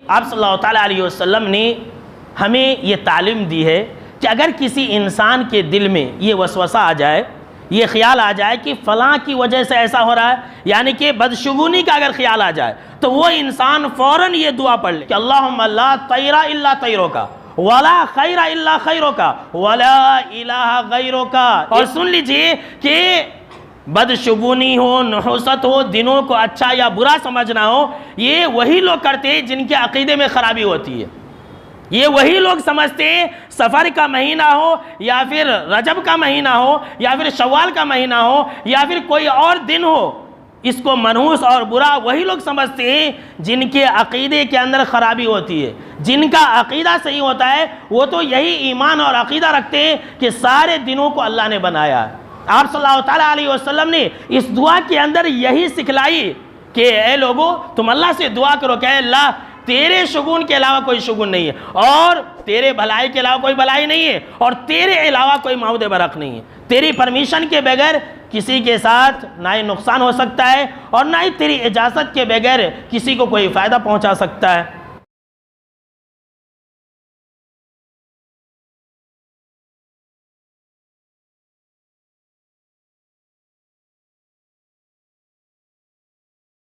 آپ صلی اللہ تعالیٰ علیہ وسلم نے ہمیں یہ تعلیم دی ہے کہ اگر کسی انسان کے دل میں یہ وسوسہ آ جائے، یہ خیال آ جائے کہ فلاں کی وجہ سے ایسا ہو رہا ہے، یعنی کہ بدشگونی کا اگر خیال آ جائے، تو وہ انسان فوراً یہ دعا پڑھ لے کہ اللہم لا طیر الا طیرک ولا خیر الا خیرک ولا الہ غیرک۔ اور سن لیجئے کہ بدشگونی ہو، نحوست ہو، دنوں کو اچھا یا برا سمجھنا ہو، یہ وہی لوگ کرتے ہیں جن کے عقیدے میں خرابی ہوتی ہے۔ یہ وہی لوگ سمجھتے ہیں سفر کا مہینہ ہو یا پھر رجب کا مہینہ ہو یا پھر شوال کا مہینہ ہو یا پھر کوئی اور دن ہو، اس کو منحوس اور برا وہی لوگ سمجھتے ہیں جن کے عقیدے کے اندر خرابی ہوتی ہے۔ جن کا عقیدہ صحیح ہوتا ہے وہ تو یہی ایمان اور عقیدہ رکھتے ہیں کہ سارے دنوں کو اللہ نے بنایا ہے۔ آپ صلی اللہ تعالیٰ علیہ وسلم نے اس دعا کے اندر یہی سکھلائی کہ اے لوگو تم اللہ سے دعا کرو کہ اے اللہ تیرے شگون کے علاوہ کوئی شگون نہیں ہے، اور تیرے بھلائی کے علاوہ کوئی بھلائی نہیں ہے، اور تیرے علاوہ کوئی معبود برحق نہیں ہے۔ تیری پرمیشن کے بغیر کسی کے ساتھ نہ ہی نقصان ہو سکتا ہے اور نہ ہی تیری اجازت کے بغیر کسی کو کوئی فائدہ پہنچا سکتا ہے۔